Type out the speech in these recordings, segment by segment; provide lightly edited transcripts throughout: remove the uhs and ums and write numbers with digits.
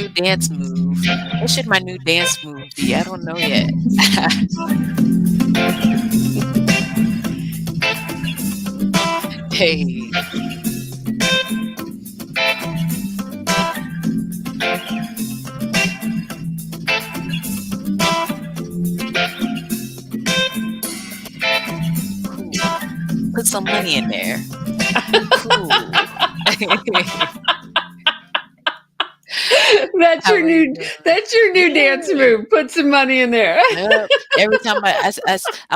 new dance move? What should my new dance move be? I don't know yet. Hey, cool. Put some money in there. Cool. That's How your are you new doing? that's your new dance Yeah. move. Put some money in there. Yep. Every time I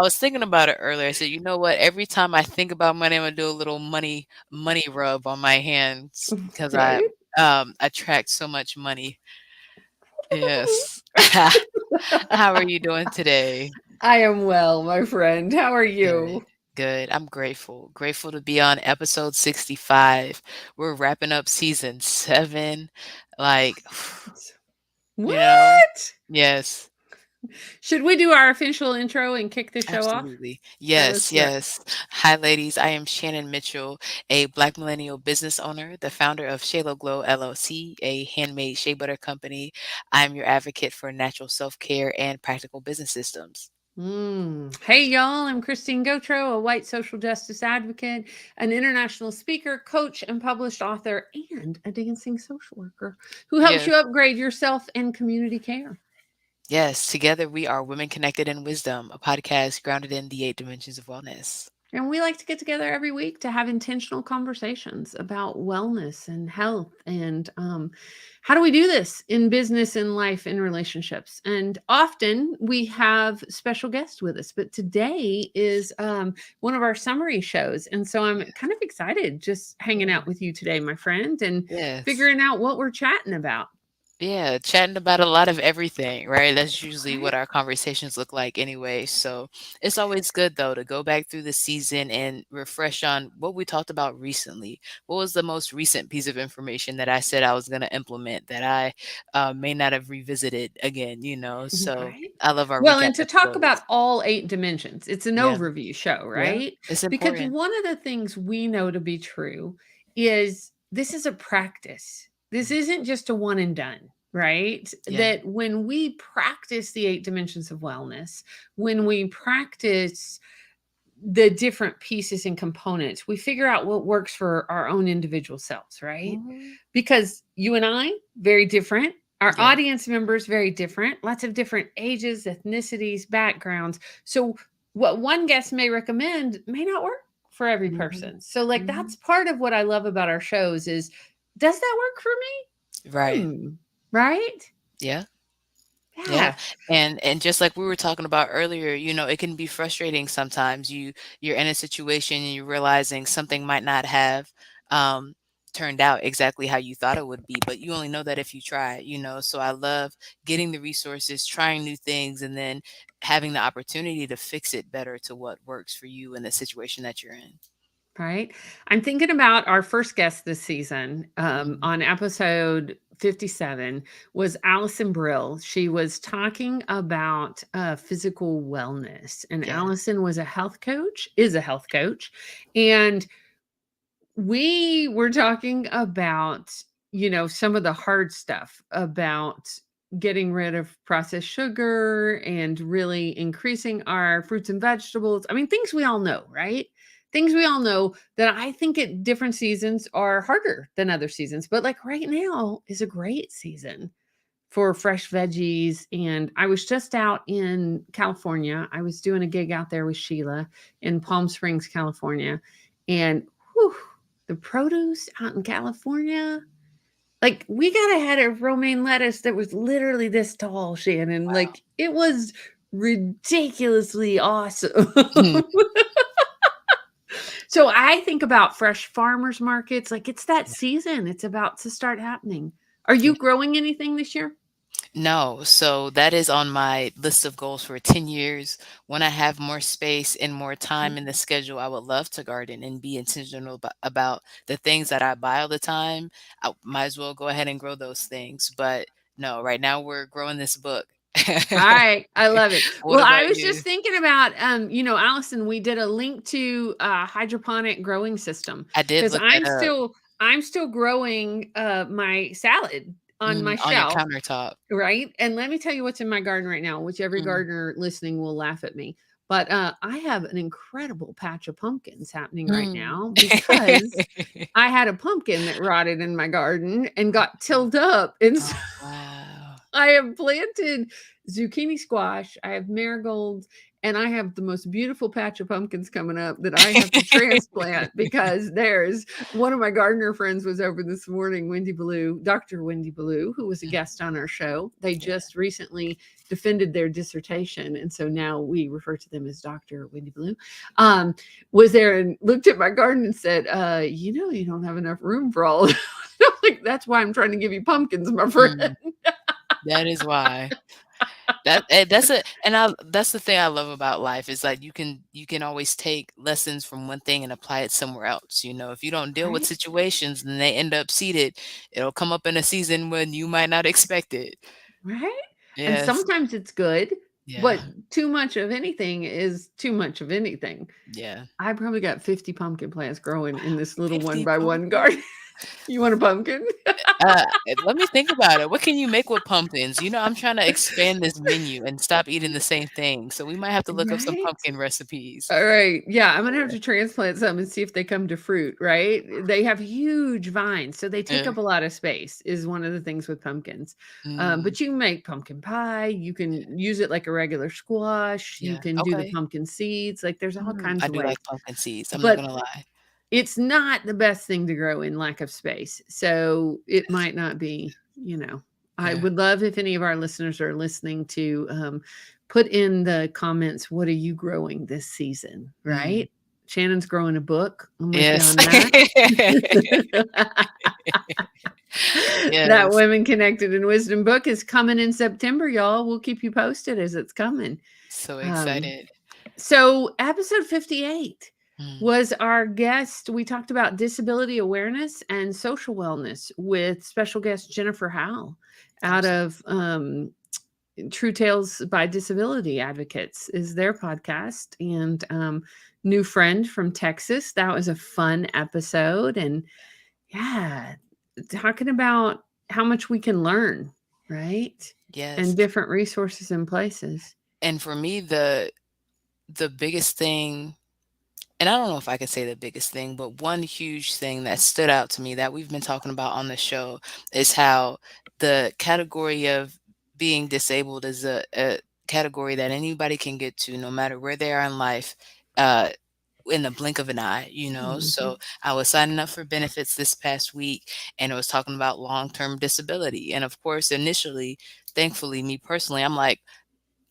was thinking about it earlier. I said, you know what? Every time I think about money, I'm gonna do a little money rub on my hands because I Right? attract so much money. Yes. How are you doing today? I am well, my friend. How are Good. you? Good. I'm grateful. Grateful to be on episode 65. We're wrapping up season 7. Like, you know, What? yes. Should we do our official intro and kick the show off? Absolutely. All right, let's Yes, do it. yes. Hi, ladies. I am Shannon Mitchell, a Black millennial business owner, the founder of Shalo Glow LLC, a handmade shea butter company. I'm your advocate for natural self care and practical business systems. Hey, y'all. I'm Christine Gotro, a white social justice advocate, an international speaker, coach, and published author, and a dancing social worker who helps Yes, you upgrade yourself and community care. yes. Together we are Women Connected in Wisdom, a podcast grounded in the 8 dimensions of wellness. And we like to get together every week to have intentional conversations about wellness and health and how do we do this in business and life and relationships. And often we have special guests with us, but today is one of our summary shows. And so I'm Yeah. kind of excited just hanging Yeah. out with you today, my friend, and Yes. figuring out what we're chatting about. Yeah, chatting about a lot of everything, right? That's usually Right? what our conversations look like anyway. So it's always good though to go back through the season and refresh on what we talked about recently. What was the most recent piece of information that I said I was going to implement that I may not have revisited again? So Right. I love our Well, recap and to talk about episodes. all 8 dimensions, it's an Yeah, overview show, yeah, right? it's Because important. one of the things we know to be true is this is a practice. This Mm. isn't just a one and done, right? Yeah, That when we practice the 8 dimensions of wellness, when we practice the different pieces and components, we figure out what works for our own individual selves, right? hmm, Because you and I, very different. Our yeah, audience members, very different. Lots of different ages, ethnicities, backgrounds. So, what one guest may recommend may not work for every hmm, person. So, like, hmm, that's part of what I love about our shows is, does that work for me? right. Right? Yeah. Yeah. Yeah. And just like we were talking about earlier, it can be frustrating sometimes. You're in a situation and you're realizing something might not have um turned out exactly how you thought it would be, but you only know that if you try. So I love getting the resources, trying new things, and then having the opportunity to fix it better to what works for you in the situation that you're in. Right. I'm thinking about our first guest this season Mhm. on episode 57 was Allison Brill. She was talking about physical wellness, and Yeah. Allison was a health coach, is a health coach. And we were talking about, some of the hard stuff about getting rid of processed sugar and really increasing our fruits and vegetables. I mean, things we all know, right? Things we all know that I think at different seasons are harder than other seasons. But like right now is a great season for fresh veggies. And I was just out in California. I was doing a gig out there with Sheila in Palm Springs, California. And whew, the produce out in California, like we got a head of romaine lettuce that was literally this tall, Shannon. Wow. Like it was ridiculously awesome. So I think about fresh farmers markets, like it's that season. It's about to start happening. Are Yeah. you growing anything this year? No, so that is on my list of goals for 10 years. When I have more space and more time in the schedule, I would love to garden and be intentional about the things that I buy all the time. I might as well go ahead and grow those things. But no, right now we're growing this book. All right, I love it. What Well, I about was just you? thinking about, Allison, we did a link to a hydroponic growing system I did because look that up. I'm still growing my salad on my On your shelf, countertop. right? And let me tell you what's in my garden right now, which every Mm. gardener listening will laugh at me. But I have an incredible patch of pumpkins happening right Mm. now because I had a pumpkin that rotted in my garden and got tilled up. And so Oh, wow. I have planted zucchini squash, I have marigolds, and I have the most beautiful patch of pumpkins coming up that I have to transplant because there's one of my gardener friends was over this morning, Wendy Ballou, Dr. Wendy Ballou, who was a Mm, guest on our show. They yeah. just recently defended their dissertation, and so now we refer to them as Dr. Wendy Ballou. Um, was there and looked at my garden and said, you don't have enough room for all of them." Like, that's why I'm trying to give you pumpkins, my friend. Mm, that is why. That's a and I that's the thing I love about life is like you can always take lessons from one thing and apply it somewhere else. If you don't deal with Right? situations and they end up seated, it'll come up in a season when you might not expect it. Right? And Yes. sometimes it's good, Yeah. but too much of anything is too much of anything. Yeah. I probably got 50 pumpkin plants growing in this little one 50 by one pumpkins. garden. You want a pumpkin? Let me think about it. What can you make with pumpkins? I'm trying to expand this menu and stop eating the same thing. So we might have to look up some Right? pumpkin recipes. All right. Yeah, I'm gonna have to transplant some and see if they come to fruit, right? They have huge vines, so they take Yeah. up a lot of space, is one of the things with pumpkins. Mm, But you can make pumpkin pie, you can use it like a regular squash, you yeah. can do the Okay. pumpkin seeds, like there's all kinds I of do ways. like pumpkin seeds. I'm not But gonna lie. it's not the best thing to grow in lack of space. So it Yes. might not be, I Yeah. would love if any of our listeners are listening to put in the comments, what are you growing this season? Mm. Right? Shannon's growing a book. I'm with you Yes. on that. That Yes. Women Connected in Wisdom book is coming in September, y'all. We'll keep you posted as it's coming. So Um, excited. so, episode 58 Mm. was our guest. We talked about disability awareness and social wellness with special guest Jennifer Howell out Absolutely. of True Tales by Disability Advocates is their podcast, and new friend from Texas. That was a fun episode, and yeah, talking about how much we can learn, right? Yes. And different resources and places. And for me, the biggest thing, and I don't know if I can say the biggest thing, but one huge thing that stood out to me that we've been talking about on the show is how the category of being disabled is a category that anybody can get to no matter where they are in life. Uh, in the blink of an eye. Mhm. So I was signing up for benefits this past week and it was talking about long-term disability. And of course, initially, thankfully, me personally, I'm like,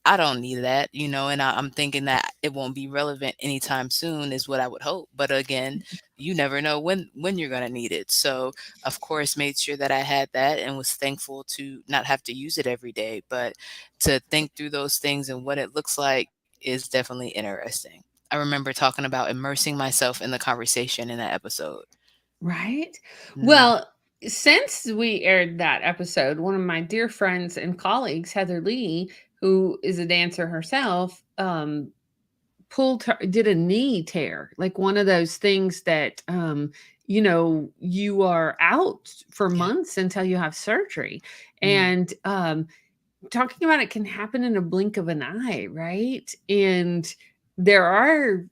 I don't need that, and I'm thinking that it won't be relevant anytime soon is what I would hope. But again, you never know when you're gonna need it. So of course made sure that I had that and was thankful to not have to use it every day. But to think through those things and what it looks like is definitely interesting. I remember talking about immersing myself in the conversation in that episode. Right? Mm, Well, since we aired that episode, one of my dear friends and colleagues, Heather Lee, who is a dancer herself, did a knee tear, like one of those things that, you are out for yeah. months until you have surgery. Mm, And talking about it can happen in a blink of an eye, right? And there are,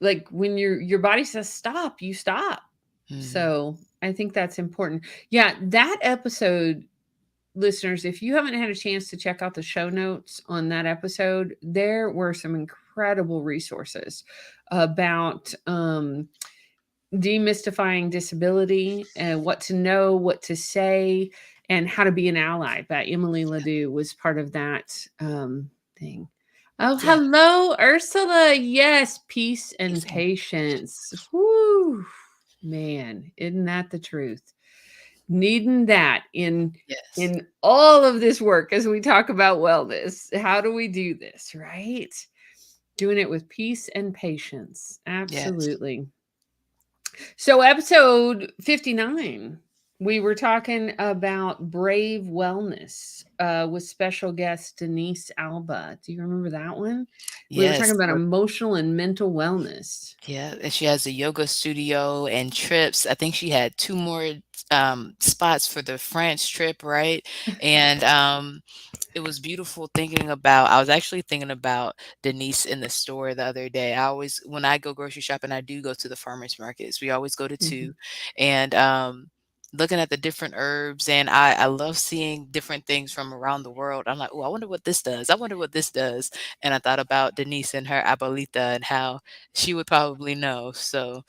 like, when your body says stop, you stop. mm, So I think that's important. Yeah, that episode, listeners, if you haven't had a chance to check out the show notes on that episode, there were some incredible resources about demystifying disability and what to know, what to say, and how to be an ally. That Emily Ledoux was part of that thing. Oh, yeah. hello, Ursula. Yes, peace and Peace and patience. Whoo, man, isn't that the truth? Needing that yes. in all of this work as we talk about wellness. How do we do this, right? Doing it with peace and patience. Yes. Absolutely. So, episode 59 We were talking about Brave Wellness with special guest Denise Alba. Do you remember that one? We were talking Yes, about emotional and mental wellness. yeah, and she has a yoga studio and trips. I think she had 2 more, spots for the France trip, right? And, it was beautiful thinking about I was actually thinking about Denise in the store the other day. I always when I go grocery shopping, I do go to the farmers markets. We always go to 2, Mhm. and, looking at the different herbs, and I love seeing different things from around the world. I'm like, "Oh, I wonder what this does. I wonder what this does." And I thought about Denise and her abuelita and how she would probably know. So,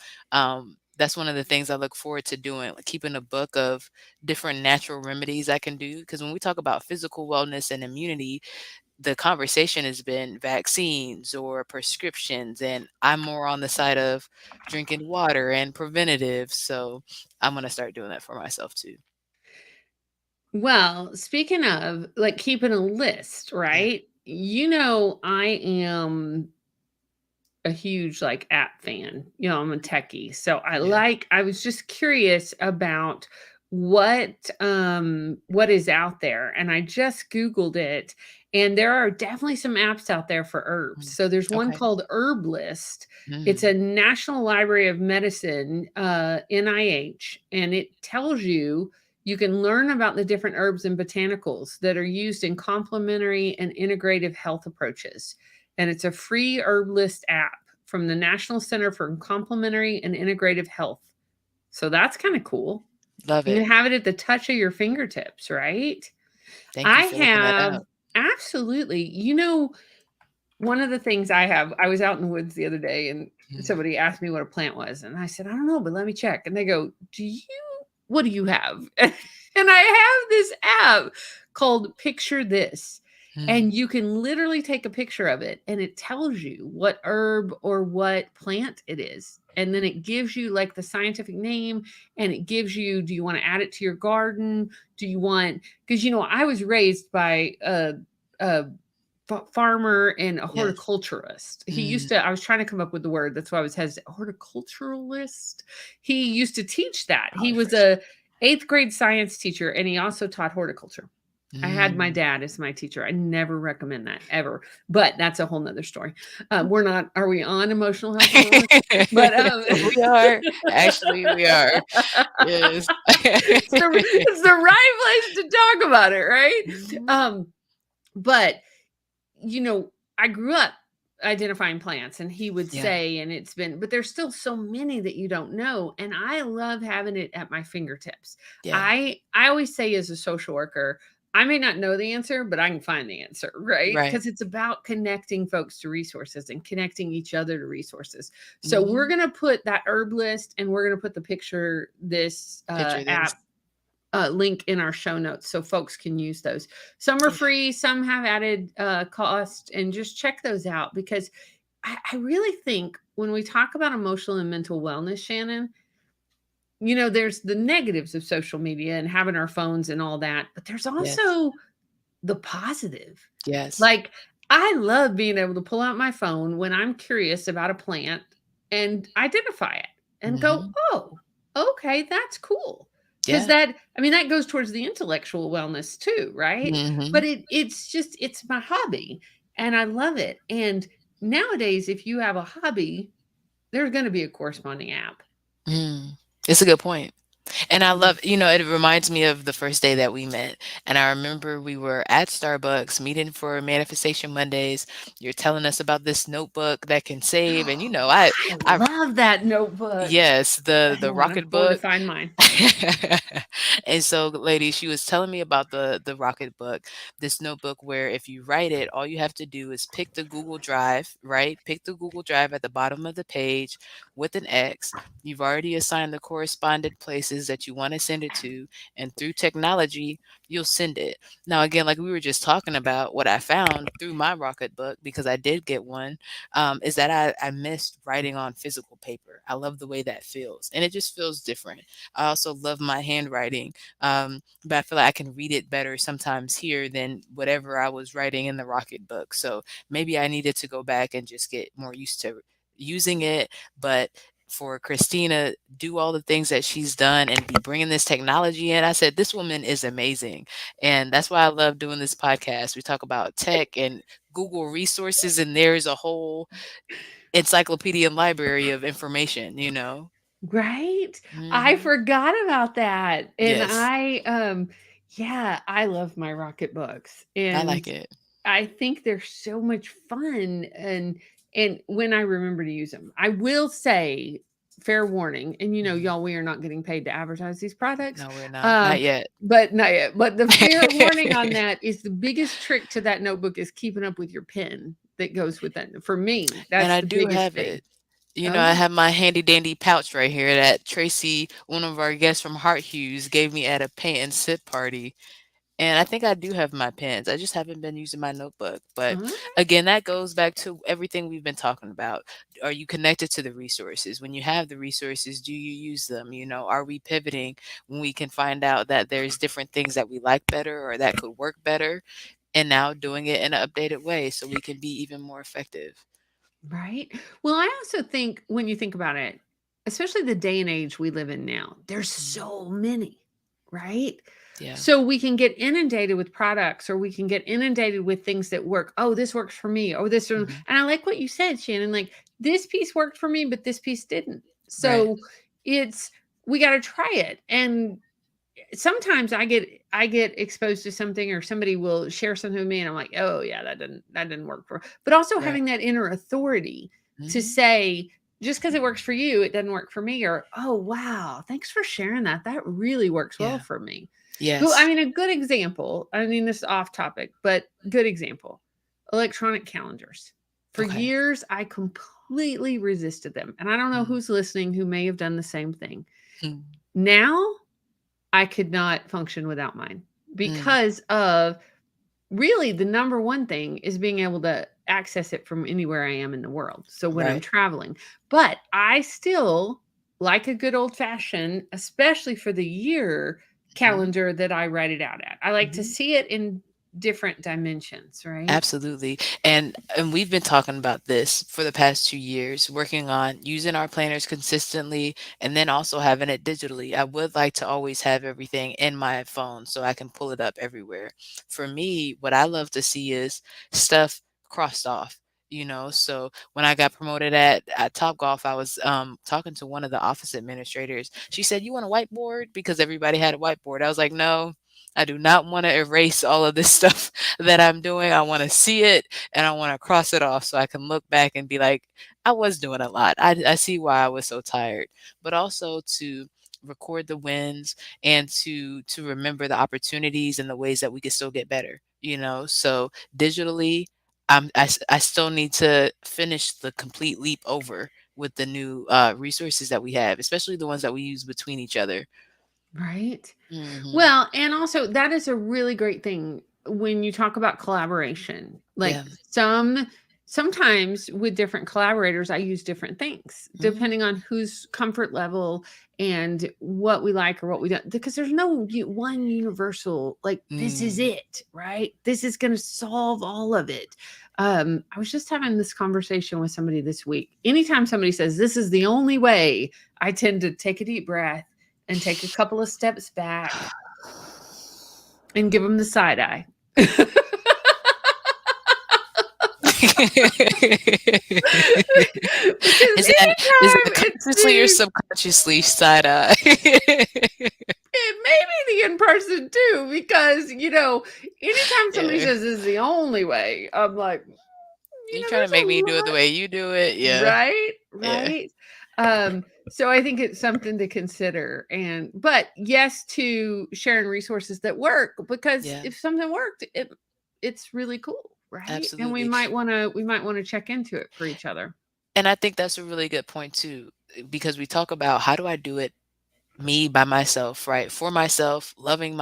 that's one of the things I look forward to doing, like keeping a book of different natural remedies I can do. Because when we talk about physical wellness and immunity, the conversation has been vaccines or prescriptions, and I'm more on the side of drinking water and preventative. So I'm going to start doing that for myself too. Well, speaking of like keeping a list, Yeah. right? I am a huge like app fan. I'm a techie. So Yeah. I was just curious about what is out there, and I just googled it, and there are definitely some apps out there for herbs. Mm. So there's one Okay. called HerbList. It's a Mm. National Library of Medicine, NIH, and it tells you can learn about the different herbs and botanicals that are used in complementary and integrative health approaches, and it's a free herb list app from the National Center for Complementary and Integrative Health. So that's kind of cool. Love You it. can have it at the touch of your fingertips, right? Thank I you for looking that have up. absolutely. One of the things I was out in the woods the other day and Mm. somebody asked me what a plant was. And I said, I don't know, but let me check. And they go, what do you have? And I have this app called Picture This. Mm. And you can literally take a picture of it and it tells you what herb or what plant it is. And then it gives you like the scientific name, and it gives you, do you want to add it to your garden? Do you want, because I was raised by a farmer and a Yes. horticulturist. Mm. I was trying to come up with the word. That's why I was hesitant. Horticulturalist. He used to teach that. He Probably was first. a eighth grade science teacher, and he also taught horticulture. I had my Mm. dad as my teacher. I never recommend that ever, but that's a whole nother story. Are we on emotional health and wellness? But We are. Actually, we are. Yes. it's the right place to talk about it, right? Mhm. Um, but you know, I grew up identifying plants, and he would Yeah. say, and but there's still so many that you don't know. And I love having it at my fingertips. Yeah. I always say as a social worker, I may not know the answer, but I can find the answer, right? Right. Because it's about connecting folks to resources and connecting each other to resources. So we're Mhm. going to put that herb list, and we're going to put the picture this Picture this. app link in our show notes so folks can use those. Some are Yeah. free, some have added cost, and just check those out because I really think when we talk about emotional and mental wellness, Shannon, there's the negatives of social media and having our phones and all that, but there's Yes. also the positive. Yes. Like, I love being able to pull out my phone when I'm curious about a plant and identify it and go, Mhm. "Oh, okay, that's cool." Because Yeah. that goes towards the intellectual wellness too, right? But Mhm. it's my hobby and I love it. And nowadays, if you have a hobby, there's going to be a corresponding app. Mm. It's a good point. And I Mm. love it reminds me of the first day that we met, and I remember we were at Starbucks meeting for Manifestation Mondays. You're telling us about this notebook that can save, and, I I love that notebook. yes, the Hang on, I'm Rocket going to book. find mine. And so, lady, she was telling me about the Rocket book, this notebook where if you write it, all you have to do is pick the Google Drive, right? Pick the Google Drive at the bottom of the page with an X. You've already assigned the correspondent places that you want to send it to, and through technology, you'll send it. Now, again, like we were just talking about, what I found through my Rocket book, because I did get one, is that I missed writing on physical paper. I love the way that feels, and it just feels different. I also love my handwriting, but I feel like I can read it better sometimes here than whatever I was writing in the Rocket book. So maybe I needed to go back and just get more used to using it. But for Christina do all the things that she's done and be bringing this technology in. I said, this woman is amazing. And that's why I love doing this podcast. We talk about tech and Google resources, and there's a whole encyclopedia and library of information, you know? Right? I Hmm. forgot about that, and Yes, yeah, I love my Rocket books, I and like it. I think they're so much fun, and when I remember to use them. I will say, fair warning, and, Mhm. y'all, we are not getting paid to advertise these products, No, we're not. Not um, yet. but not yet, but the fair warning on that is the biggest trick to that notebook is keeping up with your pen that goes with that. For me, And that's I the do biggest have thing. it. You know, Oh, I yeah. have my handy dandy pouch right here that Tracy, one of our guests from Heart Hughes, gave me at a paint and sip party. And I think I do have my pens. I just haven't been using my notebook. But Uh-huh. again, that goes back to everything we've been talking about. Are you connected to the resources? When you have the resources, do you use them? You know, are we pivoting when we can find out that there's different things that we like better or that could work better? And now doing it in an updated way so we can be even more effective. Right. Well, I also think when you think about it, especially the day and age we live in now, there's Mhm. so many, right? Yeah. So we can get inundated with products or we can get inundated with things that work. Oh, this works for me. Oh, and Hmm. I like what you said, Shannon. Like this piece worked for me, but this piece didn't. Right. So it's we got to try it. And sometimes I get exposed to something or somebody will share something with me and I'm like, "Oh yeah, that didn't work for." But also Right. having that inner authority to Hmm. say just because it works for you, it doesn't work for me or, "Oh, wow, thanks for sharing that. That really works well Yeah. for me." Well, I Yes. mean, a good example, I mean, this is off topic, but good example. Electronic calendars. For Okay. years, I completely resisted them. And I don't know Mm. who's listening who may have done the same thing. Mm. Now I could not function without mine Mm. because of really the number one thing is being able to access it from anywhere I am in the world. So when I'm Right. traveling, but I still like a good old fashioned, especially for the year Mhm. calendar that I write it out at. I like to Mhm. see it in different dimensions, right? Absolutely. And we've been talking about this for the past 2 years, working on using our planners consistently and then also having it digitally. I would like to always have everything in my phone so I can pull it up everywhere. For me, what I love to see is stuff crossed off. You know, so when I got promoted at Top Golf, I was talking to one of the office administrators. She said, "You want a whiteboard?" Because everybody had a whiteboard. I was like, "No, I do not want to erase all of this stuff that I'm doing. I want to see it and I want to cross it off so I can look back and be like, I was doing a lot. I see why I was so tired, but also to record the wins and to remember the opportunities and the ways that we can still get better, you know? So digitally, I still need to finish the complete leap over with the new resources that we have, especially the ones that we use between each other. Right. Hmm. Well, and also that is a really great thing when you talk about collaboration. Yeah. Like sometimes with different collaborators, I use different things Hmm. depending on whose comfort level and what we like or what we don't. Because there's no one universal like this is Mm. it, right? This is going to solve all of it. I was just having this conversation with somebody this week. Anytime somebody says this is the only way, I tend to take a deep breath and take a couple of steps back and give them the side eye. Because Is that anytime it consciously or seems subconsciously side eye? it may be the in person too, because anytime somebody Yeah. says this is the only way, I'm like, You trying to there's make a me do it the lot, way you do it? Yeah. right? Yeah. Right. So I think it's something to consider. But yes, to sharing resources that work, because Yeah. if something worked, it's really cool, right? And we Absolutely. might want to check into it for each other. And I think that's a really good point too, because we talk about how do I do it me by myself, right? For myself, loving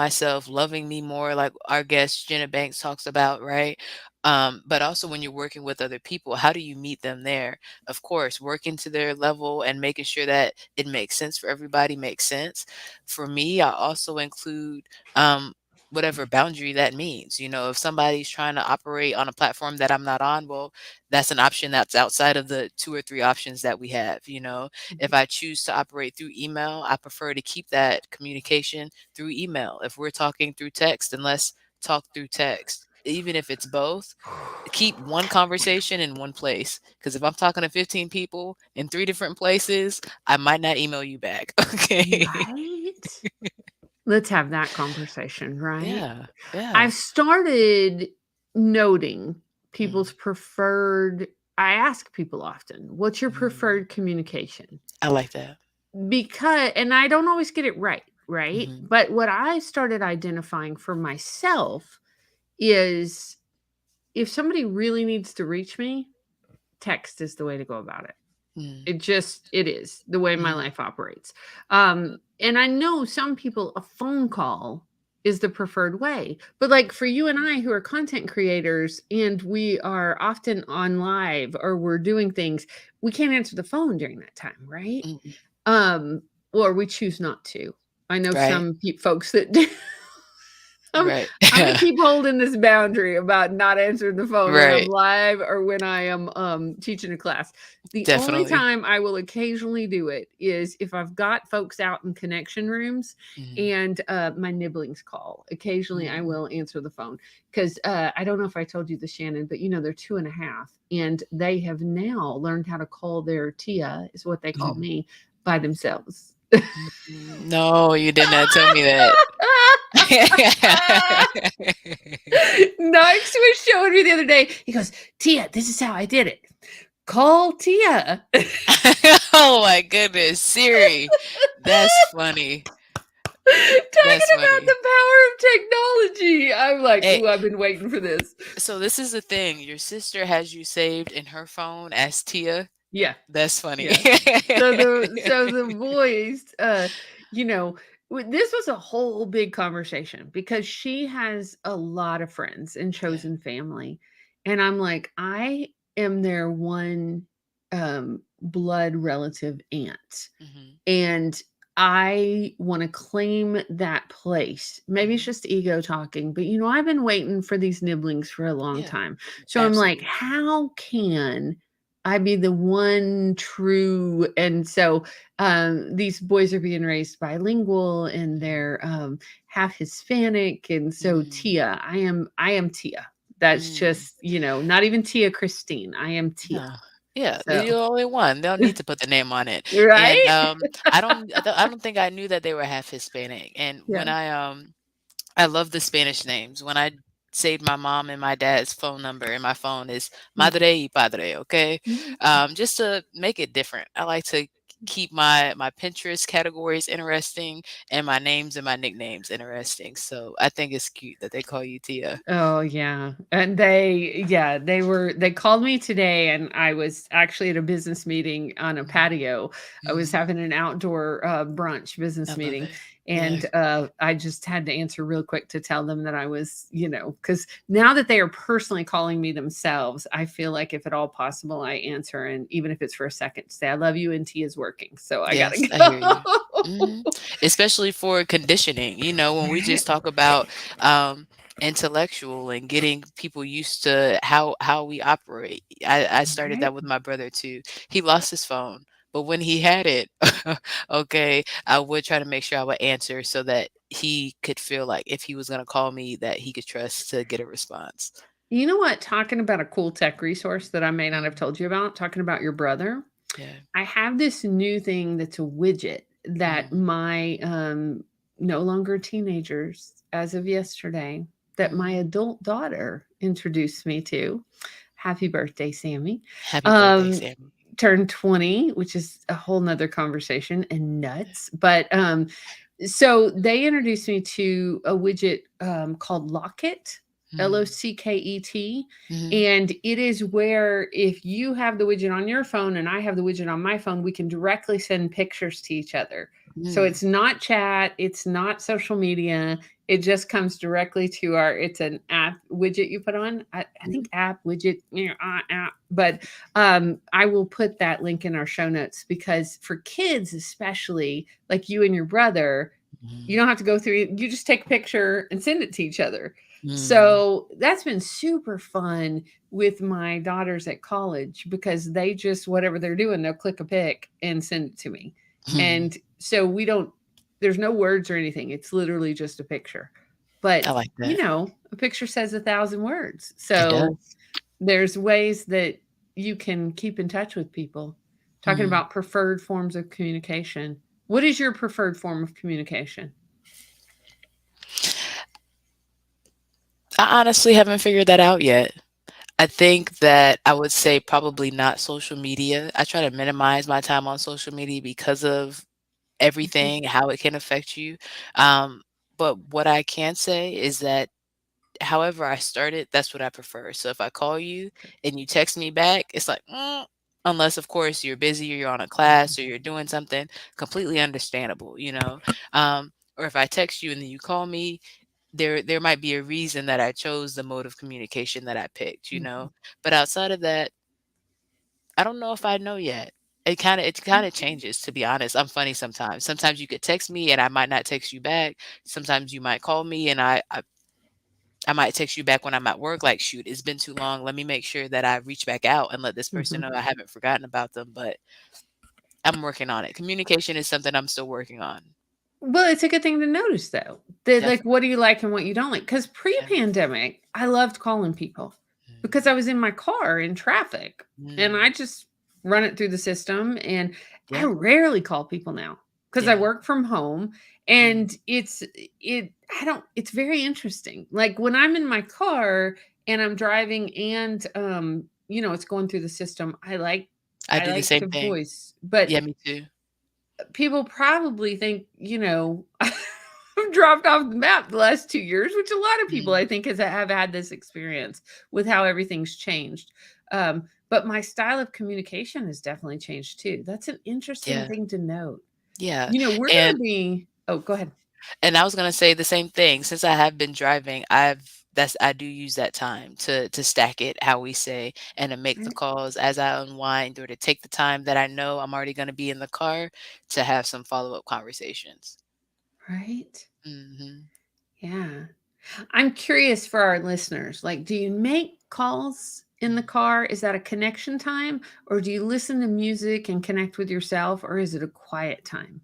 me more, like our guest Jenna Banks talks about, right? But also when you're working with other people, how do you meet them there? Of course, working to their level and making sure that it makes sense for everybody makes sense. For me, I also include whatever boundary that means. You know, if somebody's trying to operate on a platform that I'm not on, well, that's an option that's outside of the two or three options that we have. You know, if I choose to operate through email, I prefer to keep that communication through email. If we're talking through text, then let's talk through text. Even if it's both, keep one conversation in one place. Because if I'm talking to 15 people in three different places, I might not email you back. Okay. Right? Let's have that conversation, right? Yeah. Yeah. I've started noting people's Mm, preferred I ask people often, "What's your mm. preferred communication?" I like that. Because and I don't always get it right, right? Mhm. But what I started identifying for myself is if somebody really needs to reach me, text is the way to go about it. Mm, It is the way my mhm. life operates. And I know some people a phone call is the preferred way. But like for you and I who are content creators and we are often on live or we're doing things, we can't answer the phone during that time, right? Mm-mm. Um or we choose not to. I know Right. some folks that do. Right. I'm gonna keep holding this boundary about not answering the phone when I'm Right. live or when I am teaching a class. The only Definitely. time I will occasionally do it is if I've got folks out in connection rooms Mhm. and my nibblings call. Occasionally I Mm. will answer the phone because I don't know if I told you this, Shannon, but you know they're 2.5 and they have now learned how to call their Tia, is what they call Mhm. me, by themselves. Mm. No, you did not tell me that. Knox was showing me the other day. He goes, Tia, this is how I did it. Call Tia. Oh my goodness, Siri. That's funny. Talking That's about funny. the power of technology. I'm like, Hey, ooh, I've been waiting for this. so this is the thing. Your sister has you saved in her phone as Tia. Yeah. That's funny. Yeah. So the voice, you know, this was a whole big conversation because she has a lot of friends in Yeah. chosen family, and I'm like, I am their one blood relative aunt, Mhm. and I want to claim that place. Maybe it's Mhm. just ego talking, but I've been waiting for these nibblings for a long Yeah. time. So I'm like, Absolutely. how can I be the one true? And so these boys are being raised bilingual and Mhm. they're half Hispanic. And so Mm. Tia, I am Tia. That's Mm. just, not even Tia Christine. I am Tia. No. Yeah, you're So the only one. They'll need to put the name on it. And, right? I don't think I knew that they were half Hispanic. And Yeah. when I love the Spanish names. When I saved my mom and my dad's phone number in my phone is Madre y Padre, okay? Mhm. Just to make it different. I like to keep my Pinterest categories interesting and my names and my nicknames interesting. So I think it's cute that they call you Tia. Oh, yeah, and they called me today, and I was actually at a business meeting on a Mhm. patio. I was Mhm. having an outdoor, brunch I business love meeting, it. Yeah. and, I just had to answer real quick to tell them that I was, because now that they are personally calling me themselves, I feel like if at all possible, I answer, and even if it's for a second, say, "I love you, and T is working, so I gotta Yes, I hear you. go." Mhm. Especially for conditioning, when we Right? just talk about, um, intellectual and getting people used to how we operate. I started Right? that with my brother too. He lost his phone, but when he had it, okay, I would try to make sure I would answer so that he could feel like if he was gonna call me, that he could trust to get a response. You know what? Talking about a cool tech resource that I may not have Mhm. told you about, talking about your brother, Yeah. I have this new thing that's a widget that Mhm. my no longer teenagers, as of yesterday, that my Mhm. adult daughter introduced me to. Happy birthday, Sammy. Happy birthday, Um, Sammy. Turned 20, which is a whole nother conversation and nuts. But so they introduced me to a widget called Lockit, Mm. Locket. Mhm. And it is where if you have the widget on your phone and I have the widget on my phone, we can directly send pictures to each other. So Mm. it's not chat, it's not social media. It just comes directly to it's an app widget you put on. I think app widget, app. But I will put that link in our show notes because for kids, especially like you and your brother, You Mhm. don't have to go through it. You just take a picture and send it to each other. Mhm. So that's been super fun with my daughters at college because they just, whatever they're doing, they'll click a pic and send it to me. Mhm. And so we don't, there's no words or anything. It's literally just a picture. But, I like you that. know, a picture says 1,000 words. It So does. there's ways that you can keep in touch with people. Talking Mhm. about preferred forms of communication. What is your preferred form of communication? I honestly haven't figured that out yet. I think that I would say probably not social media. I try to minimize my time on social media because of Mhm. everything, how it can affect you. Um, but what I can say is that however I started, that's what I prefer. So if I call you and you text me back, it's like, unless of course you're busy or you're on a class or you're doing something completely understandable, you know. Or if I text you and then you call me, there might be a reason that I chose the mode of communication that I picked, you Mhm. know. But outside of that, I don't know if I know yet. It kind of changes, to be honest. I'm funny sometimes. Sometimes you could text me and I might not text you back. Sometimes you might call me and I might text you back when I'm at work, like, shoot, it's been too long. Let me make sure that I reach back out and let this person Mhm. know I haven't forgotten about them. But I'm working on it. Communication is something I'm still working on. Well, it's a good thing to notice though. That like Definitely. what do you like and what you don't like? Because Yeah. pre-pandemic, I loved calling people because I Mhm. was in my car in traffic and I Mm. just run it through the system. And I Yeah. rarely call people now because I Yeah. work from home Mm. and it I don't it's very interesting. Like when I'm in my car and I'm driving and it's going through the system, I I do the like same to thing. voice. But Yeah, me too. people probably think, I've dropped off the map the last 2 years, which a lot of people Mm. I think have had this experience with how everything's changed. But my style of communication has definitely changed too. That's an interesting Yeah. thing to note. Yeah. We're And gonna be oh, go ahead. and I was gonna say the same thing. Since I have been driving, I do use that time to stack it, how we say, and to make the Right? calls as I unwind or to take the time that I know I'm already gonna be in the car to have some follow-up conversations. Right? Mhm. Yeah. I'm curious for our listeners. Like, do you make calls in the Mhm. car? Is that a connection time? Or do you listen to music and connect with yourself? Or is it a quiet time?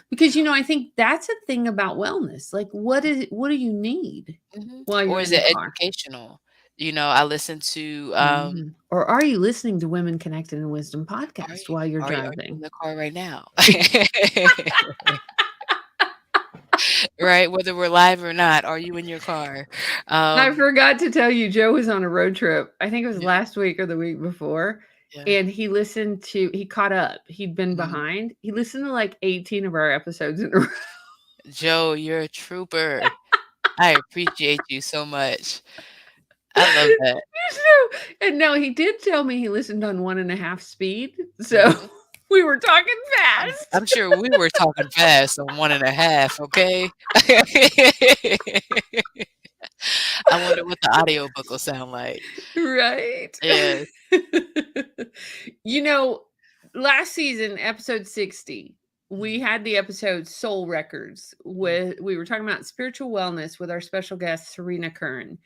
Because, I think that's a thing about wellness. Like, what do you need Mhm. while Or you're is in the it car? educational? I listen to, Or are you listening to Women Connected in Wisdom are podcast you while you're are you in driving? the car right now? Right? Whether we're live or not, are you in your car? I Um, forgot to tell you, Joe was on a road trip. I think it was yeah, last week or the week before. yeah. And he caught up. He'd been Mhm. behind. He listened to like 18 of our episodes in a row. Joe, you're a trooper. I appreciate you so much. I love that. And no, he did tell me he listened on 1.5 speed. So Mhm. we were talking I'm fast. I'm sure we were talking fast on 1.5, okay? I wonder what the audiobook will sound like. Right? Yes. You know, last season, episode 60, we Mhm, had the episode Soul Records mhm, with we were talking about spiritual wellness with our special guest Serena Kern.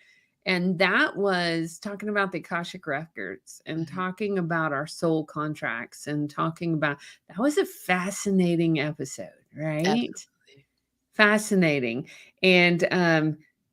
And that was talking about the Akashic Records and mhm. talking about our soul contracts and talking about that was a fascinating episode, right? Absolutely. Fascinating. And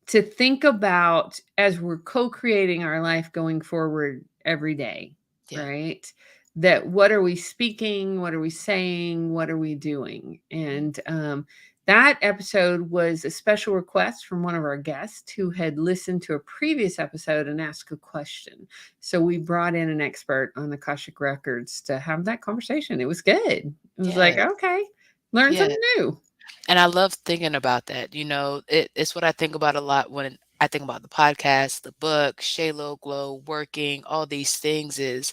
to think about as we're co-creating our life going forward every day, Yeah. right? That what are we speaking? What are we saying? What are we doing? Mhm. And that episode was a special request from one of our guests who had listened to a previous episode and asked a question. So we brought in an expert on Akashic Records to have that conversation. It was good. It was like, Yes. okay, learn Yeah. something new. And I love thinking about that, it's what I think about a lot when I think about the podcast, the book, Shaylo Glow, working, all these things is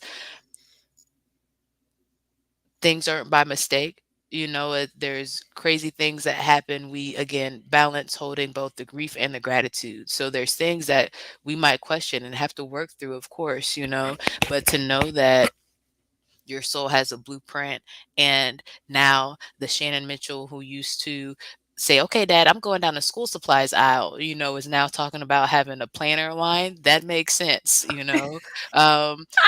things aren't by mistake. There's crazy things that happen. We again balance holding both the grief and the gratitude. So there's things that we might question and have to work through, of course, but to know that your soul has a blueprint and now the Shannon Mitchell who used to say, okay, dad, I'm going down the school supplies aisle, is now talking about having a planner line. That makes sense.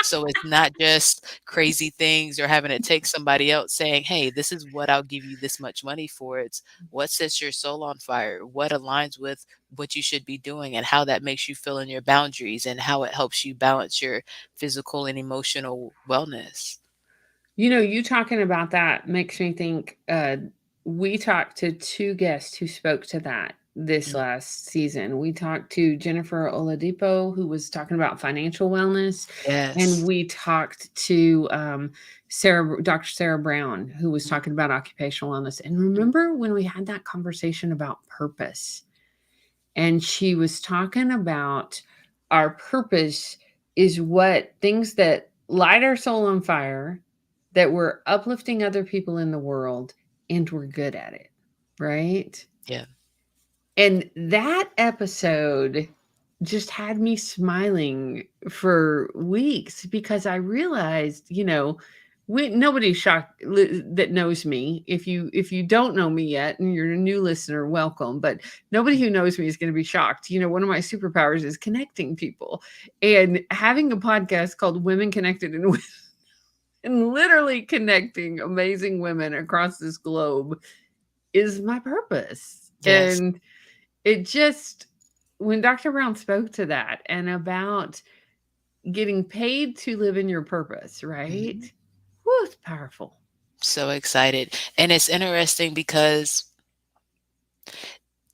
So it's not just crazy things or having to take somebody else saying, hey, this is what I'll give you this much money for. It's what sets your soul on fire, what aligns with what you should be doing, and how that makes you feel in your boundaries, and how it helps you balance your physical and emotional wellness. You talking about that makes me think, we talked to 2 guests who spoke to that this Mm, last season. We talked to Jennifer Oladipo, who was talking about financial wellness, and yes. we talked to, Dr. Sarah Brown, who was Mm, talking about occupational wellness. And mm, remember when we had that conversation about purpose? And she was talking about our purpose is what things that light our soul on fire, that we're uplifting other people in the world, and we're good at it, right? yeah. And that episode just had me smiling for weeks because I realized, nobody's shocked that knows me. If you don't know me yet and you're a new listener, welcome. But nobody who knows me is going to be shocked. One of my superpowers is connecting people, and having a podcast called Women Connected and literally connecting amazing women across this globe is my purpose. Yes. And it just, when Dr. Brown spoke to that and about getting paid to live in your purpose, right? Mhm. Woo, it's powerful. So excited. And it's interesting because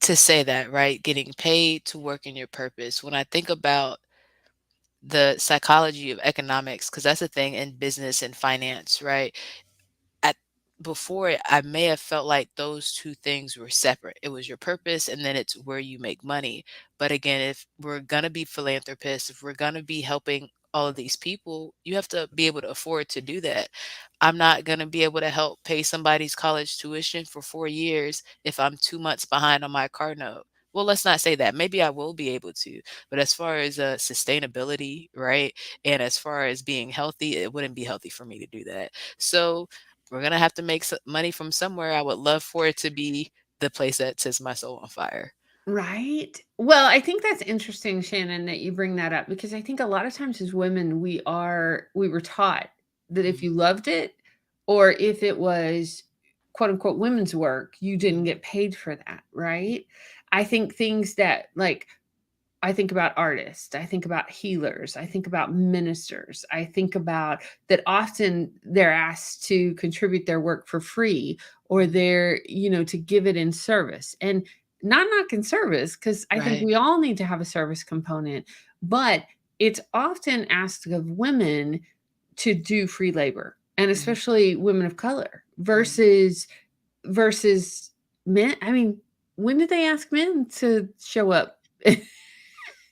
to say that, right? Getting paid to work in your purpose. When I think about the psychology of economics, because that's a thing in business and finance, right? At before I may have felt like those two things were separate. It was your purpose and then it's where you make money. But again, if we're gonna be philanthropists, if we're gonna be helping all of these people, you have to be able to afford to do that. I'm not gonna be able to help pay somebody's college tuition for 4 years if I'm 2 months behind on my car note. Well, let's not say that. Maybe I will be able to. But as far as sustainability, right? And as far as being healthy, it wouldn't be healthy for me to do that. So we're gonna have to make money from somewhere. I would love for it to be the place that sets my soul on fire. Right. Well, I think that's interesting, Shannon, that you bring that up because I think a lot of times as women, we were taught that if Mhm, you loved it or if it was quote unquote women's work, you didn't mhm, get paid for that, right? I think things that like I think about artists, I think about healers, I think about ministers, I think about that often they're asked to contribute their work for free or mhm. to give it in service. And not knocking service, because I think Right. we all need to have a service component, but it's often asked of women to do free labor, and Mhm, especially women of color mhm. versus men. I mean, when did they ask men to show up? Do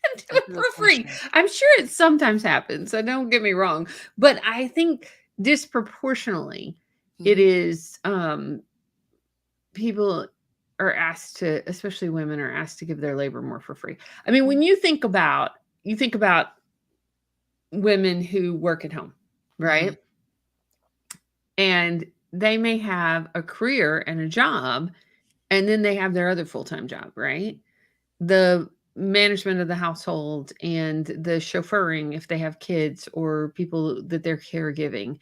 That's it a good for free. question. I'm sure it sometimes happens, so don't get me wrong, but I think disproportionately it Mhm, is, people are asked to, especially women are asked to give their labor more for free. I mean, when mhm, you think about women who work at home, mhm, right? And they may have a career and a job, and then they have their other full-time job, right? The management of the household and the chauffeuring if they have kids or people that they're caregiving,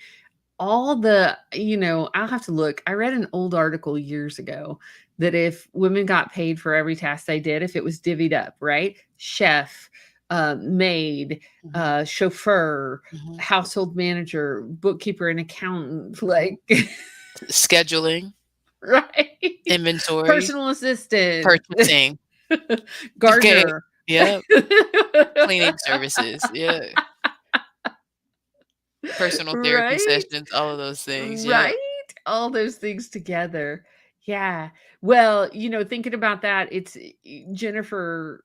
all I'll have to look. I read an old article years ago that if women got paid for every task they did, if it was divvied up, right? Chef, maid, mhm, chauffeur, mhm, household manager, bookkeeper, and accountant, mhm. like, Scheduling, right? inventory, Personal assistant, purchasing. Okay. gardener. Yep. Cleaning services. Yeah. Personal therapy Right? sessions, all of those things. Yep. Right? All those things together. Yeah. Well, thinking about that, it's Jennifer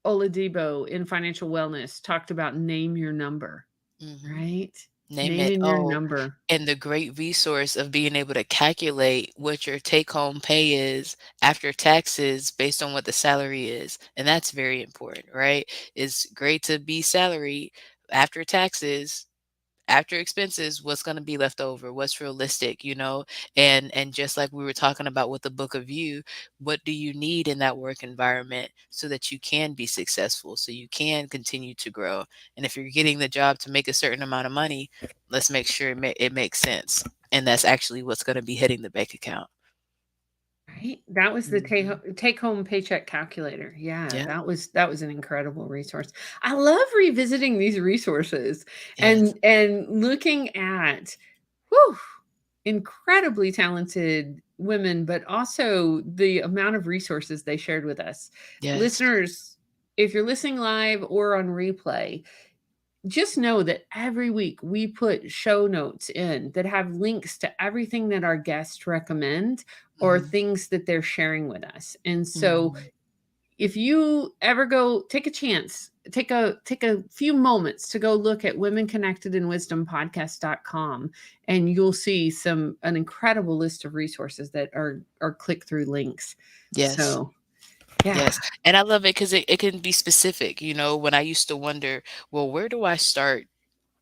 Oladipo in Financial Wellness talked about name your number, Mhm. right? Name it. Naming your Oh, number. and the great resource of being able to calculate what your take home pay is after taxes based on what the salary is. And that's very important, right? It's great to be salary after taxes. after expenses, what's going to be left over, what's realistic, and just like we were talking about with the book of you, what do you need in that work environment so that you can be successful, so you can continue to grow. And if you're getting the job to make a certain amount of money, let's make sure it makes sense, and that's actually what's going to be hitting the bank account. Right? That was the Hmm. take home paycheck calculator. Yeah, Yeah. that was an incredible resource. I love revisiting these resources Yes. and looking at whew, incredibly talented women, but also the amount of resources they shared with us. Yes. Listeners, if you're listening live or on replay, just know that every week we put show notes in that have links to everything that our guests recommend or Hmm. things that they're sharing with us. And so Hmm. if you ever go take a chance, take a few moments to go look at womenconnectedinwisdompodcast.com, and you'll see an incredible list of resources that are click through links. Yes. So yeah. Yes. And I love it because it can be specific. When I used to wonder, well, where do I start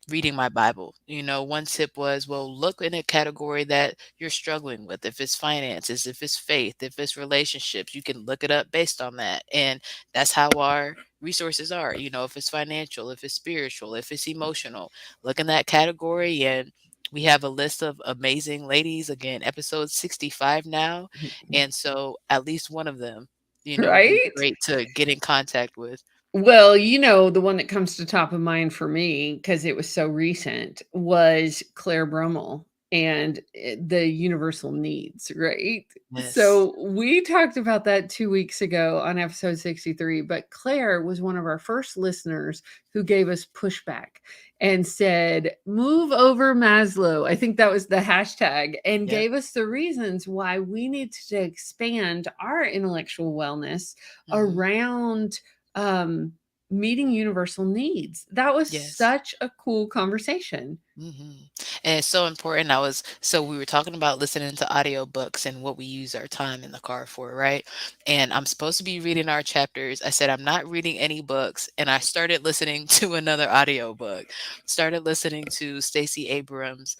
reading my Bible? One tip was, well, look in a category that you're struggling with. If it's finances, if it's faith, if it's relationships, you can look it up based on that. And that's how our resources are. If it's financial, if it's spiritual, if it's emotional, look in that category. And we have a list of amazing ladies, again, episode 65 now. And so at least one of them, would be Right? great to get in contact with. Well, the one that comes to top of mind for me, because it was so recent, was Claire Brummel and the universal needs, right? Yes. So we talked about that 2 weeks ago on episode 63, but Claire was one of our first listeners who gave us pushback and said, move over Maslow. I think that was the hashtag, and Yep. gave us the reasons why we need to expand our intellectual wellness Hmm. around um, meeting universal needs. That was Yes. such a cool conversation. Mhm. And it's so important. So we were talking about listening to audiobooks and what we use our time in the car for, right? And I'm supposed to be reading our chapters. I said I'm not reading any books, and I started listening to another audiobook. Started listening to Stacey Abrams,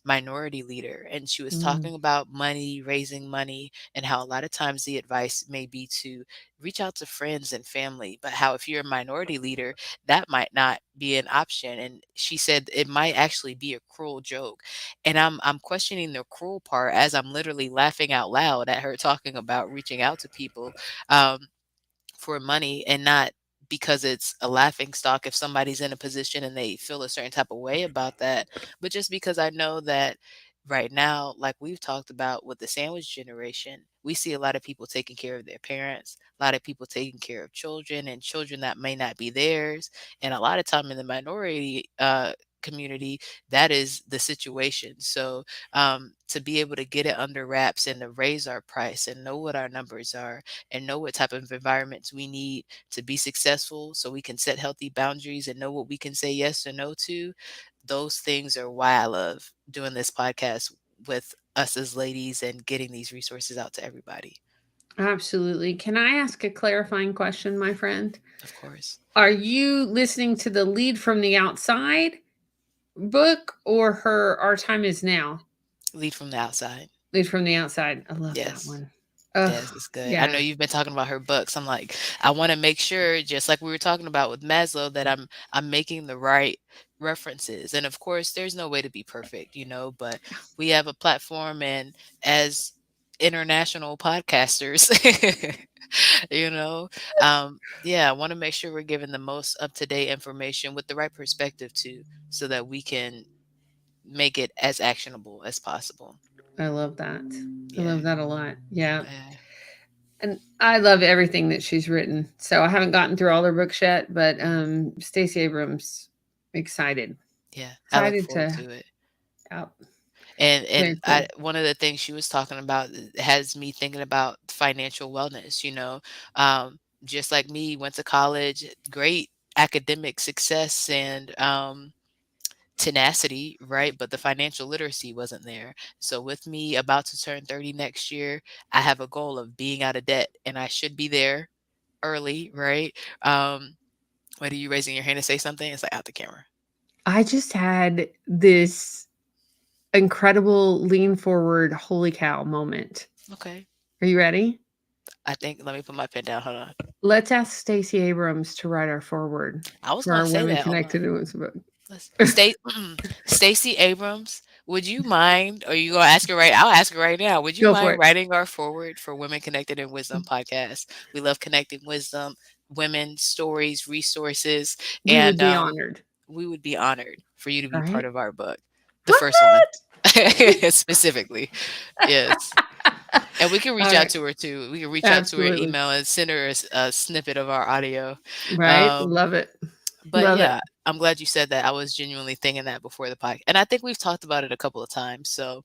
Minority Leader, and she was Mm. talking about money, raising money, and how a lot of times the advice may be to reach out to friends and family, but how if you're a minority leader, that might not be an option. And she said it might actually be a cruel joke. And I'm questioning the cruel part as I'm literally laughing out loud at her talking about reaching out to people. For money, and not because it's a laughing stock if somebody's in a position and they feel a certain type of way about that, but just because I know that right now, like we've talked about with the sandwich generation, we see a lot of people taking care of their parents, a lot of people taking care of children and children that may not be theirs. And a lot of time in the minority community, that is the situation. So to be able to get it under wraps and to raise our price and know what our numbers are and know what type of environments we need to be successful so we can set healthy boundaries and know what we can say yes or no to. Those things are why I love doing this podcast with us as ladies and getting these resources out to everybody. Absolutely. Can I ask a clarifying question, my friend? Of course. Are you listening to the Lead from the Outside book or her Our Time Is Now? Lead from the outside. Lead from the Outside. I love that Yes. one. Oh, Yes, it's good. I know yeah. you've been talking about her books. I'm like, I want to make sure, just like we were talking about with Maslow, that I'm making the right references. And of course, there's no way to be perfect, but we have a platform, and as international podcasters, you know, yeah, I want to make sure we're giving the most up-to-date information with the right perspective too, so that we can make it as actionable as possible. I love that. I Yeah. love that a lot. Yeah. Yeah. And I love everything that she's written. So I haven't gotten through all her books yet, but Stacey Abrams, excited. Yeah. I look Excited forward to to it. out. Very And cool. one of the things she was talking about has me thinking about financial wellness, just like me, went to college, great academic success and tenacity, right? But the financial literacy wasn't there. So with me about to turn 30 next year, I have a goal of being out of debt, and I should be there early, right? What are you raising your hand to say something? It's like out the camera. I just had this incredible lean forward, holy cow moment. Okay. Are you ready? I think let me put my pen down. Hold on. Let's ask Stacey Abrams to write our foreword I was for gonna our say Women that. Hold on. Connected Women's book. Let's Stacey Abrams, would you mind, or you gonna ask her right? I'll ask her right now. Would you Go for mind it. writing our forward for Women Connected in Wisdom podcast? We love connecting wisdom, women, stories, resources, We would and be honored, we would be honored for you to be part right? of our book, the first one What? specifically. Yes. And we can reach All out right. to her too. We can reach out to her Absolutely. email and send her a snippet of our audio. Right. Um, Love it. but Love it. yeah, I'm glad you said that. I was genuinely thinking that before the podcast. And I think we've talked about it a couple of times. So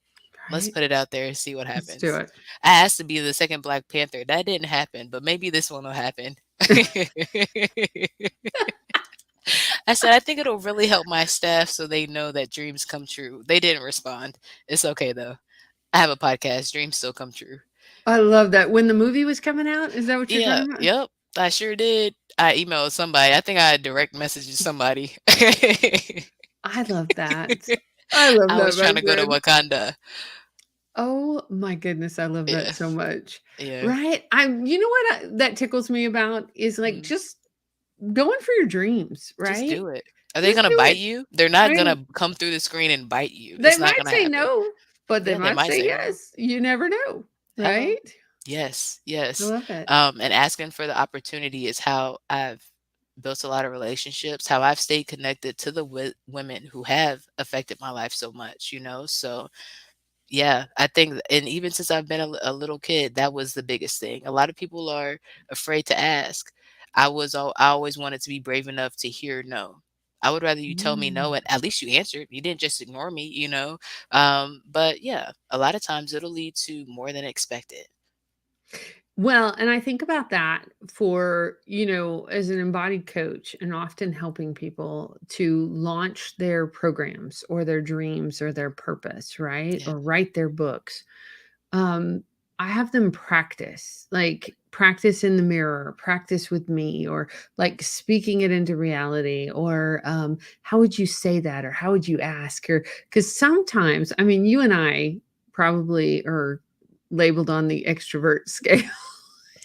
let's Right. put it out there and see what Let's do happens. it. I asked to be the second Black Panther. That didn't happen, but maybe this one will happen. I said, I think it'll really help my staff so they know that dreams come true. They didn't respond. It's okay though. I have a podcast. Dreams still come true. I love that. When the movie was coming out, is that what you're Yeah, talking about? yep, I sure did. I emailed somebody. I think I direct messaged somebody. I love that. I love I that, was my trying to go to friend. Wakanda. Oh my goodness, I love that Yeah, so much. yeah. Right? You know what that tickles me about is like Mhm. just going for your dreams, Just right? do it. Are they Just gonna do bite it. you? They're I not mean, gonna come through the screen and bite you. they It's not might gonna say happen. no, but they Yeah, they might might say say no. yes. You never know, Hello. right? Yes, I yes. love it. And asking for the opportunity is how I've built a lot of relationships, how I've stayed connected to the women who have affected my life so much, you know? So, yeah, I think, and even since I've been a little kid, that was the biggest thing. A lot of people are afraid to ask. I always wanted to be brave enough to hear no. I would rather you tell me no, Mm. and at least you answered. You didn't just ignore me, you know? But yeah, a lot of times it'll lead to more than expected. Well, and I think about that for, as an embodied coach and often helping people to launch their programs or their dreams or their purpose, right? Yeah. Or write their books. Um, I have them practice, like practice in the mirror, practice with me, or like speaking it into reality, or how would you say that, or how would you ask, or because sometimes, I mean, you and I probably are labeled on the extrovert scale.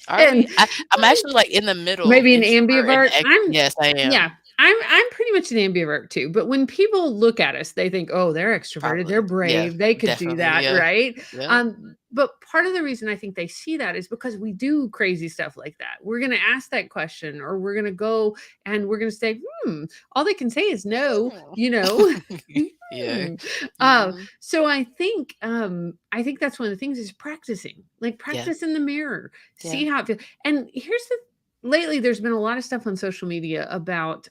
Are we? And I'm actually like in the middle, maybe an introvert and ambivert. yes, I Yeah, am. I'm pretty much an ambivert too, but when people look at us, they think, "Oh, they're extroverted, they're Probably. Yeah, brave, they could do definitely. that," Yeah. right? Yep. But part of the reason I think they see that is because we do crazy stuff like that. We're gonna ask that question, or we're gonna go and we're gonna say, "Hmm." All they can say is no, Hmm. you know. Yeah. Hmm. Mhm. So I think that's one of the things is practicing, like Yeah. practice in the mirror, Yeah. see how it feels. And here's the lately there's been a lot of stuff on social media about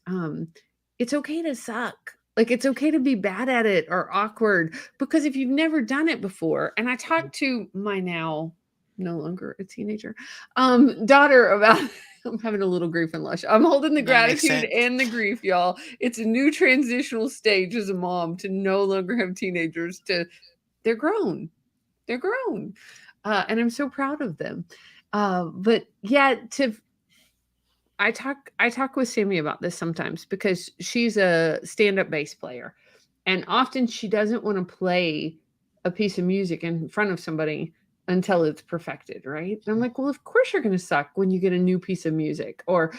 it's okay to suck. Like it's okay to be bad at it or awkward because if you've never done it before, and I Mhm. talked to my now no longer a teenager daughter about I'm having a little grief and lush. I'm holding the That makes gratitude sense. and the grief, y'all. It's a new transitional stage as a mom to no longer have teenagers to they're grown. They're grown. And I'm so proud of them. But yeah, to I talk with Sammy about this sometimes because she's a stand-up bass player. And often she doesn't want to play a piece of music in front of somebody until it's perfected, right? And I'm like, well, of course you're going to suck when you get a new piece of music. Or,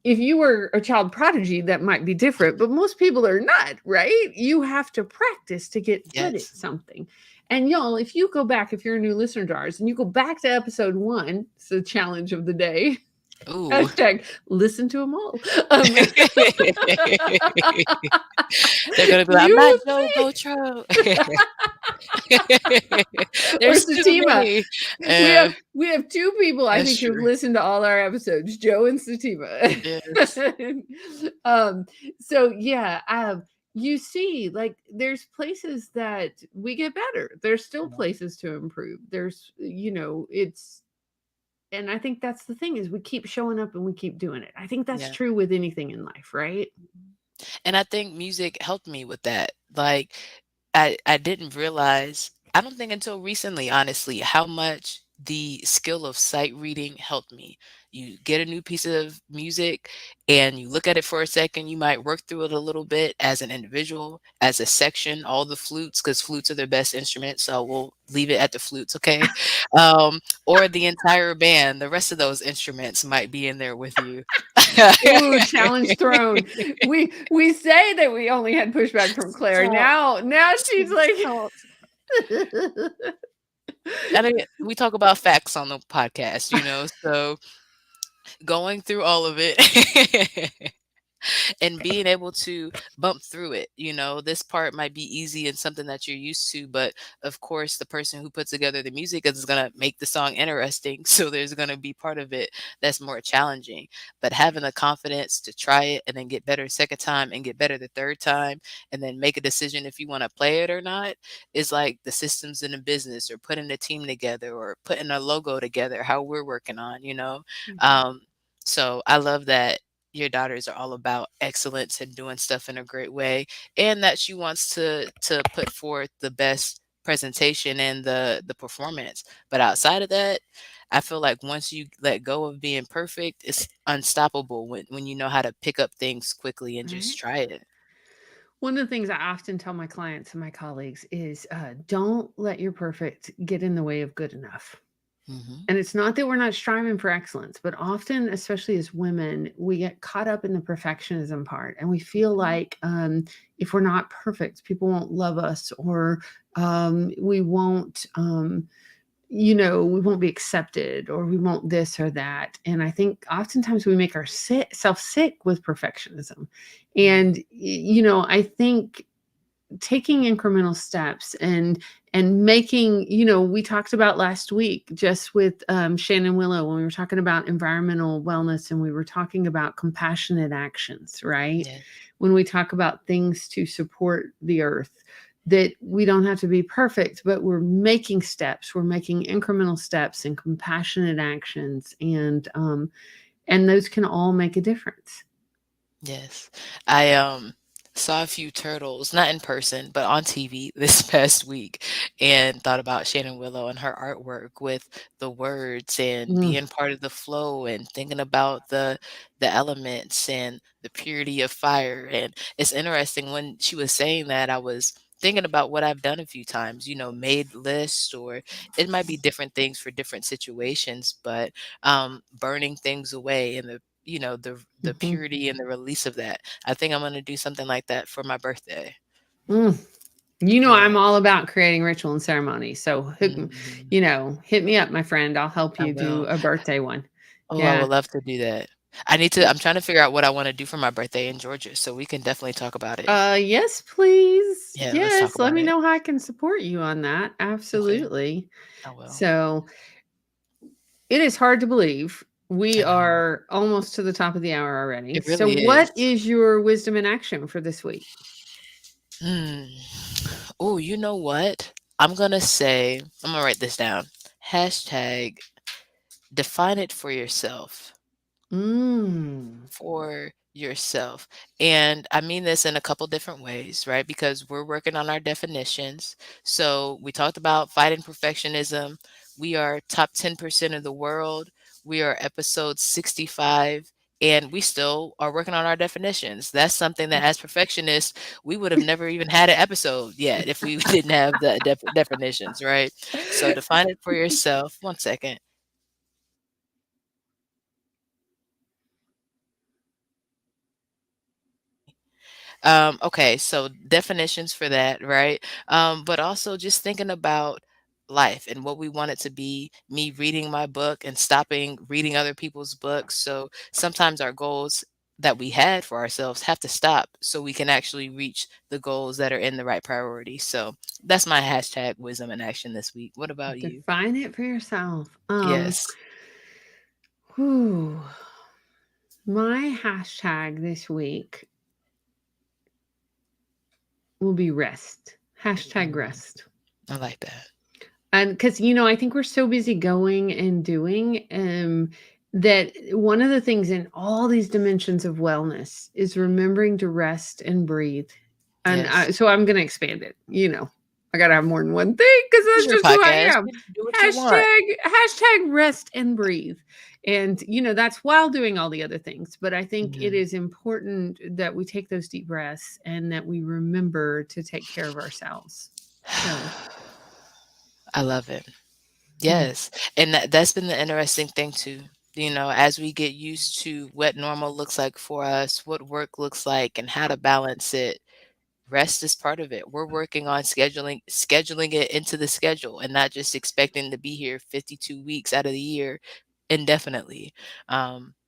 if you were a child prodigy, that might be different, but most people are not, right? You have to practice to get good at Yes. something. And y'all, if you go back, if you're a new listener to ours, and you go back to episode 1, it's the challenge of the day. Ooh. Hashtag listen to them all. They're gonna be like, "I'm You not will Joe see. Botra." Or There's too Satima. many. We have Uh, we have 2 people I that's think who've true. listened to all our episodes, Joe and Satima. Yes. um, so yeah, you see, like there's places that we get better. There's still Yeah. places to improve. It's and I think that's the thing is we keep showing up and we keep doing it. I think that's Yeah. true with anything in life, right? Mhm. And I think music helped me with that. Like, I didn't realize, I don't think until recently, honestly, how much the skill of sight reading helped me. You get a new piece of music and you look at it for a second. You might work through it a little bit as an individual, as a section, all the flutes, because flutes are their best instrument. So we'll leave it at the flutes, okay? Or the entire band, the rest of those instruments might be in there with you. Ooh, challenge thrown. We say that we only had pushback from Claire. So, Now she's like so I mean, we talk about facts on the podcast, so going through all of it and being able to bump through it. This part might be easy and something that you're used to, but of course, the person who puts together the music is going to make the song interesting. So there's going to be part of it that's more challenging. But having the confidence to try it and then get better second time and get better the third time and then make a decision if you want to play it or not is like the systems in a business or putting a team together or putting a logo together, how we're working on. Mhm. Um, so I love that your daughters are all about excellence and doing stuff in a great way, and that she wants to put forth the best presentation and the performance. But outside of that, I feel like once you let go of being perfect, it's unstoppable when you know how to pick up things quickly and just Right. try it. One of the things I often tell my clients and my colleagues is don't let your perfect get in the way of good enough. Hmm. And it's not that we're not striving for excellence, but often, especially as women, we get caught up in the perfectionism part and we feel like if we're not perfect, people won't love us or we won't. We won't be accepted or we won't this or that. And I think oftentimes we make ourselves sick with perfectionism. Mm. And, I think taking incremental steps and making, we talked about last week just with Shannon Willow when we were talking about environmental wellness and we were talking about compassionate actions, right? Yeah. When we talk about things to support the earth, that we don't have to be perfect, but we're making steps, we're making incremental steps and compassionate actions, and those can all make a difference. Yes. I saw a few turtles, not in person, but on TV this past week and thought about Shannon Willow and her artwork with the words and Mm, being part of the flow and thinking about the elements and the purity of fire. And it's interesting when she was saying that I was thinking about what I've done a few times, made lists or it might be different things for different situations, but burning things away and the mhm. purity and the release of that. I think I'm gonna do something like that for my birthday. Mm. Yeah. I'm all about creating ritual and ceremony. So, Mhm. hit me up, my friend. I'll help I you do will. a birthday one. Oh, I Yeah. would love to do that. I'm trying to figure out what I wanna do for my birthday in Georgia, so we can definitely talk about it. Yes, please. Yeah, let's talk Yes, let about me it. know how I can support you on that. Okay, Absolutely. I will. So, it is hard to believe we I know. are almost to the top of the hour already. It So, really is. what is your wisdom in action for this week? Hmm. Oh, you know what? I'm gonna write this down. Hashtag define it for yourself. Mm. For yourself. And I mean this in a couple different ways, right? Because we're working on our definitions. So we talked about fighting perfectionism. We are top 10% of the world. We are episode 65. And we still are working on our definitions. That's something that, as perfectionists, we would have never even had an episode yet if we didn't have the definitions, right? So define it for yourself. One second. Okay, so definitions for that, right? But also just thinking about life and what we want it to be, me reading my book and stopping reading other people's books. So sometimes our goals that we had for ourselves have to stop so we can actually reach the goals that are in the right priority. So that's my hashtag wisdom in action this week. What about you? Define it for yourself. Yes. Whew. My hashtag this week will be rest. Hashtag Mm, rest. I like that. And because, I think we're so busy going and doing that one of the things in all these dimensions of wellness is remembering to rest and breathe. And Yes. so I'm going to expand it. I gotta have more than one thing because This is that's your just who I podcast. am. You do what you want. Hashtag rest and breathe. And that's while doing all the other things. But I think it Mhm. is important that we take those deep breaths and that we remember to take care of ourselves. So I love it. mm, Yes, and that's been the interesting thing too. As we get used to what normal looks like for us, what work looks like, and how to balance it, rest is part of it. We're working on scheduling it into the schedule and not just expecting to be here 52 weeks out of the year indefinitely.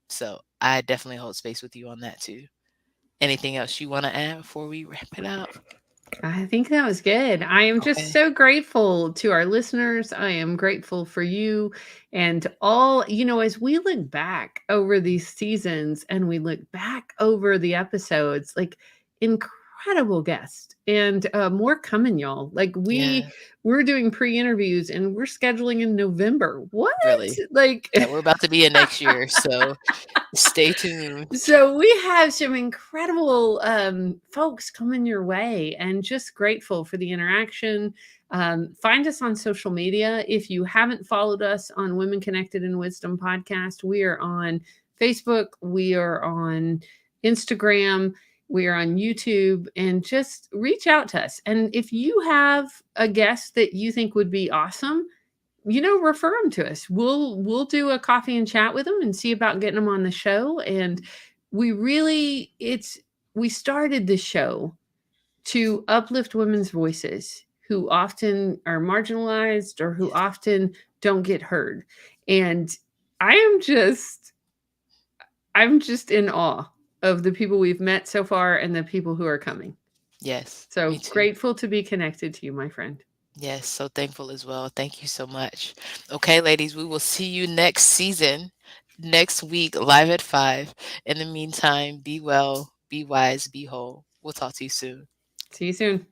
So I definitely hold space with you on that too. Anything else you want to add before we wrap it up? I think that was good. I am just Okay. so grateful to our listeners. I am grateful for you and all, as we look back over these seasons and we look back over the episodes, like incredible guests and more coming, y'all. Like Yeah, we're doing pre-interviews and we're scheduling in November. What? really. Like Yeah, we're about to be in next year, so stay tuned. So we have some incredible folks coming your way, and just grateful for the interaction. Find us on social media. If you haven't followed us on Women Connected in Wisdom podcast, we are on Facebook, we are on Instagram, we are on YouTube, and just reach out to us. And if you have a guest that you think would be awesome, refer them to us. We'll do a coffee and chat with them and see about getting them on the show. And we really it's we started this show to uplift women's voices who often are marginalized or who Yes. often don't get heard. And I am just I'm just in awe of the people we've met so far and the people who are coming. Yes, So me too. grateful to be connected to you, my friend. Yes, so thankful as well. Thank you so much. Okay, ladies, we will see you next season, next week, live at 5. In the meantime, be well, be wise, be whole. We'll talk to you soon. See you soon.